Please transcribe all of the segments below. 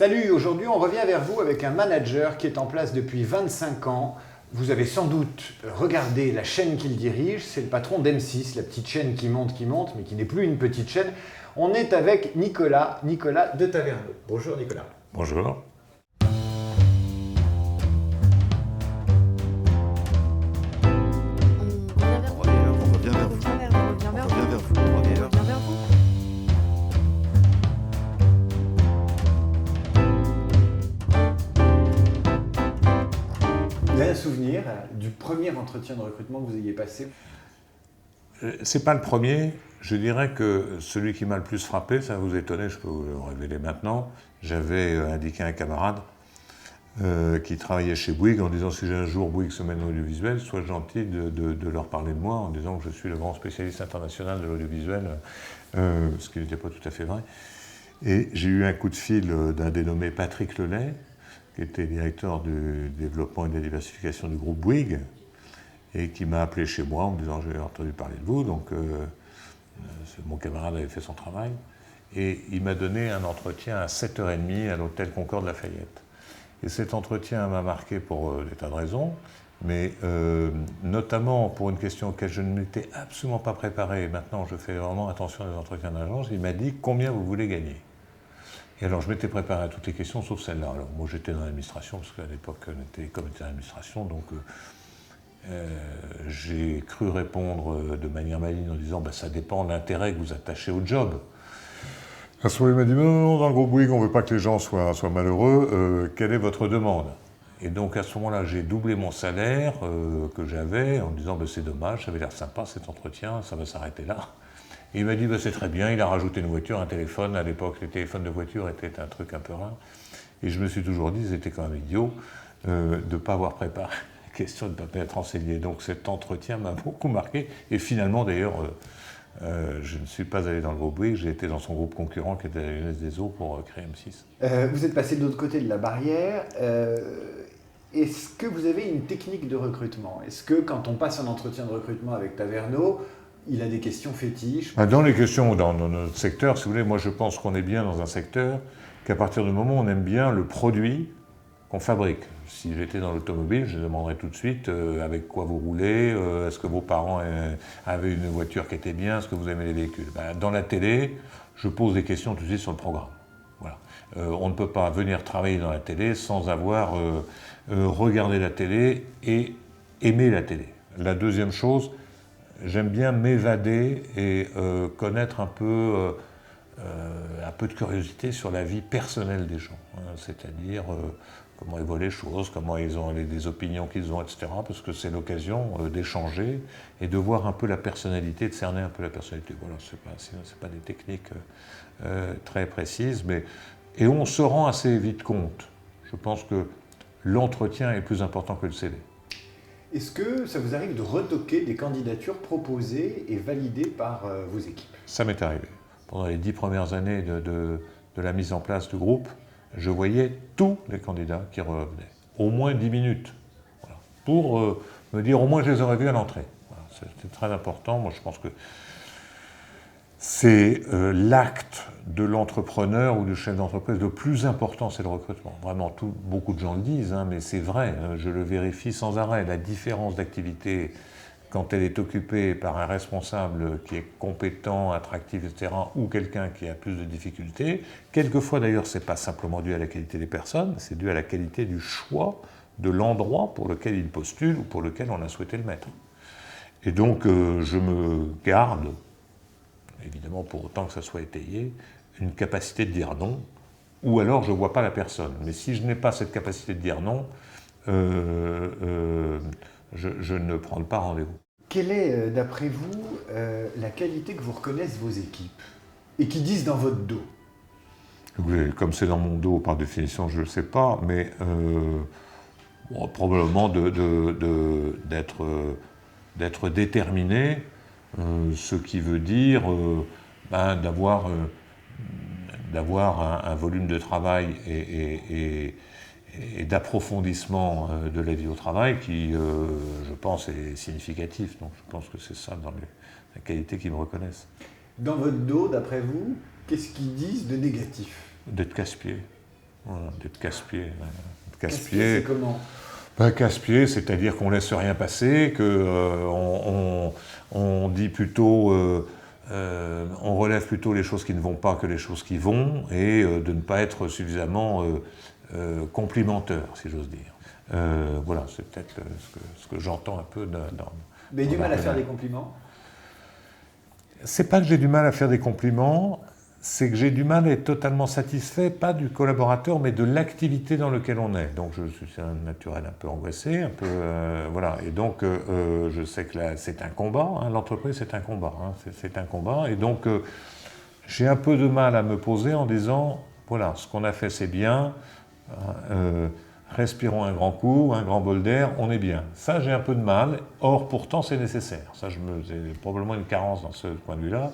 Salut, aujourd'hui on revient vers vous avec un manager qui est en place depuis 25 ans. Vous avez sans doute regardé la chaîne qu'il dirige, c'est le patron d'M6, la petite chaîne qui monte, mais qui n'est plus une petite chaîne. On est avec Nicolas de Taverneau. Bonjour Nicolas. Bonjour. On revient vers vous. Vous avez un souvenir du premier entretien de recrutement que vous ayez passé? C'est pas le premier. Je dirais que celui qui m'a le plus frappé, ça va vous étonner, je peux vous le révéler maintenant. J'avais indiqué à un camarade qui travaillait chez Bouygues en disant si un jour Bouygues se met dans l'audiovisuel, sois gentil de leur parler de moi en disant que je suis le grand spécialiste international de l'audiovisuel, ce qui n'était pas tout à fait vrai. Et j'ai eu un coup de fil d'un dénommé Patrick Lelay, qui était directeur du développement et de la diversification du groupe Bouygues, et qui m'a appelé chez moi en me disant j'ai entendu parler de vous, donc mon camarade avait fait son travail, et il m'a donné un entretien à 7h30 à l'hôtel Concorde Lafayette. Et cet entretien m'a marqué pour des tas de raisons, mais notamment pour une question auquel je ne m'étais absolument pas préparé, et maintenant je fais vraiment attention aux entretiens d'agence. Il m'a dit combien vous voulez gagner. Et alors je m'étais préparé à toutes les questions sauf celle-là. Alors moi j'étais dans l'administration, parce qu'à l'époque on était comité d'administration, donc j'ai cru répondre de manière maligne en disant ça dépend de l'intérêt que vous attachez au job. À ce moment, il m'a dit non, dans le groupe Bouygues, on ne veut pas que les gens soient malheureux. Quelle est votre demande? Et donc à ce moment-là, j'ai doublé mon salaire que j'avais en me disant c'est dommage, ça avait l'air sympa cet entretien, ça va s'arrêter là. Et il m'a dit c'est très bien, il a rajouté une voiture, un téléphone. À l'époque, les téléphones de voiture étaient un truc un peu rare. Et je me suis toujours dit, c'était quand même idiot de ne pas avoir préparé la question, de ne pas être renseigné. Donc cet entretien m'a beaucoup marqué. Et finalement, d'ailleurs, je ne suis pas allé dans le groupe Bouygues, j'ai été dans son groupe concurrent qui était la Lyonnaise des Eaux pour créer M6. Vous êtes passé de l'autre côté de la barrière. Est-ce que vous avez une technique de recrutement? Est-ce que quand on passe un entretien de recrutement avec Taverneau, il a des questions fétiches? Dans les questions, dans notre secteur, si vous voulez, moi je pense qu'on est bien dans un secteur qu'à partir du moment où on aime bien le produit qu'on fabrique. Si j'étais dans l'automobile, je demanderais tout de suite avec quoi vous roulez, est-ce que vos parents avaient une voiture qui était bien, est-ce que vous aimez les véhicules. Dans la télé, je pose des questions tout de suite sur le programme. Voilà. On ne peut pas venir travailler dans la télé sans avoir regardé la télé et aimé la télé. La deuxième chose, j'aime bien m'évader et connaître un peu de curiosité sur la vie personnelle des gens, c'est-à-dire comment ils voient les choses, comment ils ont des opinions qu'ils ont, etc. Parce que c'est l'occasion d'échanger et de voir un peu la personnalité, de cerner un peu la personnalité. Voilà, c'est pas des techniques très précises, et on se rend assez vite compte. Je pense que l'entretien est plus important que le CV. Est-ce que ça vous arrive de retoquer des candidatures proposées et validées par vos équipes? Ça m'est arrivé. Pendant les 10 premières années de la mise en place du groupe, je voyais tous les candidats qui revenaient, au moins 10 minutes, voilà, pour me dire au moins je les aurais vus à l'entrée. Voilà, c'était très important. Moi je pense que c'est l'acte de l'entrepreneur ou du chef d'entreprise le plus important, c'est le recrutement. Vraiment, beaucoup de gens le disent, mais c'est vrai, je le vérifie sans arrêt. La différence d'activité, quand elle est occupée par un responsable qui est compétent, attractif, etc., ou quelqu'un qui a plus de difficultés, quelquefois d'ailleurs, ce n'est pas simplement dû à la qualité des personnes, c'est dû à la qualité du choix de l'endroit pour lequel il postule ou pour lequel on a souhaité le mettre. Et donc, je me garde, évidemment pour autant que ça soit étayé, une capacité de dire non, ou alors je ne vois pas la personne. Mais si je n'ai pas cette capacité de dire non, je ne prends pas rendez-vous. Quelle est, d'après vous, la qualité que vous reconnaissent vos équipes et qui disent dans votre dos? Oui, comme c'est dans mon dos, par définition, je ne le sais pas, mais probablement d'être déterminé, ce qui veut dire d'avoir un volume de travail et d'approfondissement de la vie au travail qui, je pense, est significatif. Donc je pense que c'est ça dans la qualité qu'ils me reconnaissent. Dans votre dos, d'après vous, qu'est-ce qu'ils disent de négatif? D'être casse-pied. Voilà, d'être casse-pied. Casse-pied, c'est comment? Casse-pied, c'est-à-dire qu'on ne laisse rien passer, on dit plutôt, on relève plutôt les choses qui ne vont pas que les choses qui vont, et de ne pas être suffisamment complimenteur, si j'ose dire. Voilà, c'est peut-être ce que j'entends un peu dans... Mais du mal à faire des compliments? C'est pas que j'ai du mal à faire des compliments, c'est que j'ai du mal à être totalement satisfait, pas du collaborateur, mais de l'activité dans laquelle on est. Donc je suis un naturel un peu angoissé, un peu... voilà. Et donc je sais que là, c'est un combat, hein, l'entreprise c'est un combat. Hein, c'est un combat. Et donc j'ai un peu de mal à me poser en disant, voilà, ce qu'on a fait c'est bien, respirons un grand coup, un grand bol d'air, on est bien. Ça j'ai un peu de mal, or pourtant c'est nécessaire. Ça j'ai probablement une carence dans ce point de vue-là.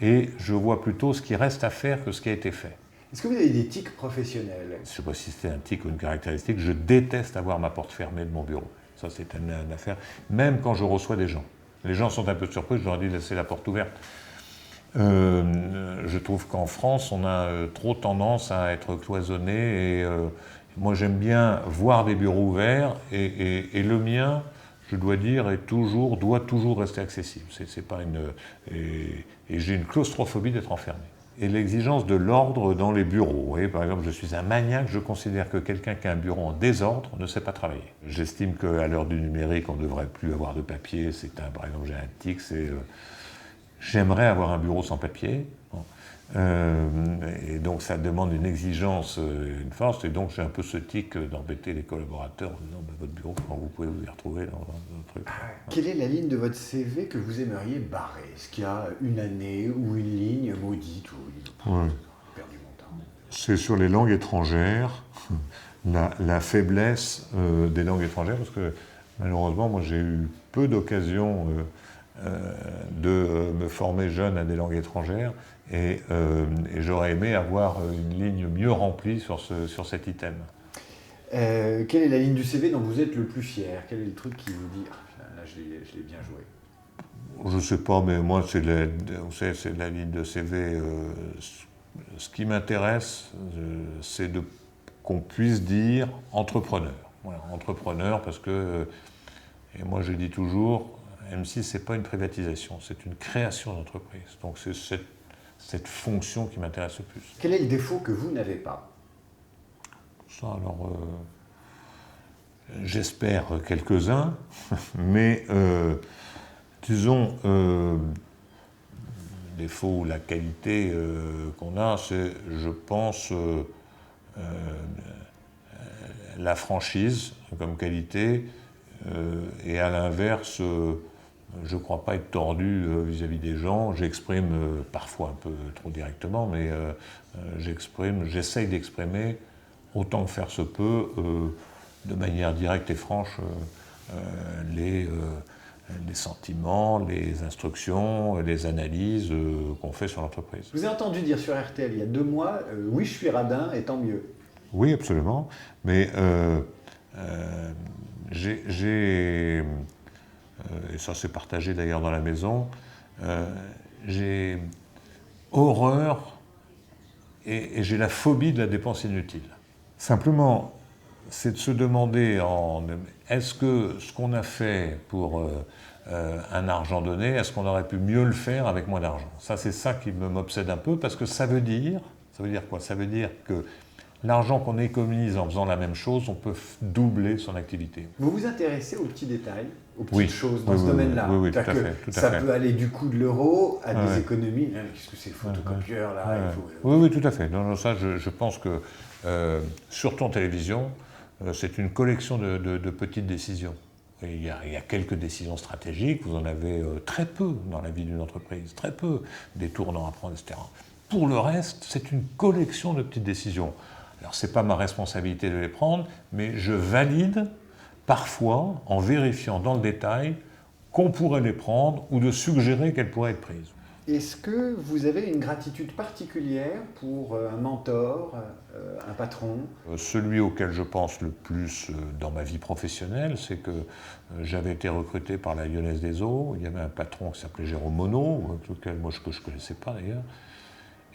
Et je vois plutôt ce qui reste à faire que ce qui a été fait. Est-ce que vous avez des tics professionnels? Je ne sais pas si c'est un tic ou une caractéristique, je déteste avoir ma porte fermée de mon bureau. Ça, c'est une affaire, même quand je reçois des gens. Les gens sont un peu surpris, je leur dis de laisser la porte ouverte. Je trouve qu'en France, on a trop tendance à être cloisonné, et moi j'aime bien voir des bureaux ouverts, et le mien, je dois dire, doit toujours rester accessible. C'est pas et j'ai une claustrophobie d'être enfermé. Et l'exigence de l'ordre dans les bureaux. Vous voyez, par exemple, je suis un maniaque, je considère que quelqu'un qui a un bureau en désordre ne sait pas travailler. J'estime qu'à l'heure du numérique, on ne devrait plus avoir de papier. Par exemple, j'ai un tic, j'aimerais avoir un bureau sans papier. Et donc ça demande une exigence, une force, et donc j'ai un peu ce tic d'embêter les collaborateurs en disant votre bureau, comment vous pouvez vous y retrouver dans un truc. Quelle est la ligne de votre CV que vous aimeriez barrer? Est-ce qu'il y a une année ou une ligne maudite ou perdu mon temps? C'est sur les langues étrangères, la faiblesse des langues étrangères, parce que malheureusement moi j'ai eu peu d'occasions de me former jeune à des langues étrangères, et j'aurais aimé avoir une ligne mieux remplie sur cet item. Quelle est la ligne du CV dont vous êtes le plus fier? Quel est le truc qui vous dit là je l'ai bien joué? Je ne sais pas, mais moi c'est la ligne de CV. Ce qui m'intéresse, c'est qu'on puisse dire entrepreneur. Voilà, entrepreneur, parce que, et moi je dis toujours, M6 c'est pas une privatisation, c'est une création d'entreprise. Donc c'est cette fonction qui m'intéresse le plus. Quel est le défaut que vous n'avez pas? Ça, alors, j'espère quelques-uns, mais disons, le défaut ou la qualité qu'on a, c'est, je pense, la franchise comme qualité, et à l'inverse, je ne crois pas être tordu vis-à-vis des gens. J'exprime parfois un peu trop directement, mais j'essaye d'exprimer autant que faire se peut, de manière directe et franche, les sentiments, les instructions, les analyses qu'on fait sur l'entreprise. Je vous ai entendu dire sur RTL il y a 2 mois, oui je suis radin et tant mieux. Oui, absolument, mais et ça c'est partagé d'ailleurs dans la maison, j'ai horreur et j'ai la phobie de la dépense inutile. Simplement, c'est de se demander, est-ce que ce qu'on a fait pour un argent donné, est-ce qu'on aurait pu mieux le faire avec moins d'argent? Ça, c'est ça qui m'obsède un peu, parce que ça veut dire quoi? Ça veut dire que l'argent qu'on économise en faisant la même chose, on peut doubler son activité. Vous vous intéressez aux petits détails, aux petites Oui. choses dans ce domaine-là? Oui, tout à fait. Ça peut aller du coût de l'euro à des économies. Qu'est-ce que c'est le photocopieur là? Oui, tout à fait. Non, ça, je pense que, surtout en télévision, c'est une collection de petites décisions. Et il y a quelques décisions stratégiques, vous en avez très peu dans la vie d'une entreprise, très peu, des tournants à prendre, etc. Pour le reste, c'est une collection de petites décisions. Alors, ce n'est pas ma responsabilité de les prendre, mais je valide parfois, en vérifiant dans le détail, qu'on pourrait les prendre ou de suggérer qu'elles pourraient être prises. Est-ce que vous avez une gratitude particulière pour un mentor, un patron? Celui auquel je pense le plus dans ma vie professionnelle, c'est que j'avais été recruté par la Lyonnaise des Eaux. Il y avait un patron qui s'appelait Jérôme Monod, que je ne connaissais pas d'ailleurs.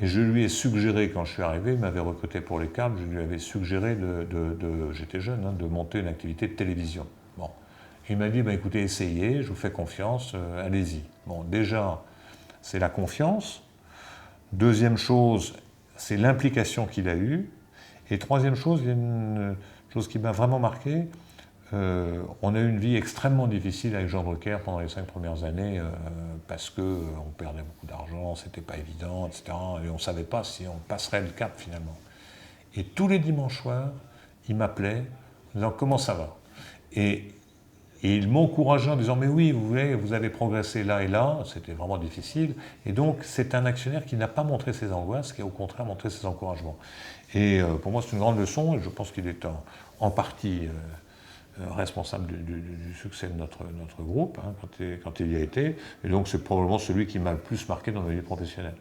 Et je lui ai suggéré, quand je suis arrivé, il m'avait recruté pour les câbles, je lui avais suggéré, j'étais jeune, de monter une activité de télévision. Bon. Il m'a dit, écoutez, essayez, je vous fais confiance, allez-y. Bon, déjà, c'est la confiance. Deuxième chose, c'est l'implication qu'il a eue. Et troisième chose, il y a une chose qui m'a vraiment marqué. On a eu une vie extrêmement difficile avec Jean Drucker pendant les 5 premières années parce qu'on perdait beaucoup d'argent, c'était pas évident, etc. Et on ne savait pas si on passerait le cap finalement. Et tous les dimanches soirs, il m'appelait en disant comment ça va. Et il m'encourageait en disant mais oui, vous avez progressé là et là, c'était vraiment difficile. Et donc c'est un actionnaire qui n'a pas montré ses angoisses, qui a au contraire montré ses encouragements. Et pour moi c'est une grande leçon et je pense qu'il est en partie responsable du succès de notre groupe quand il y a été. Et donc c'est probablement celui qui m'a le plus marqué dans ma vie professionnelle.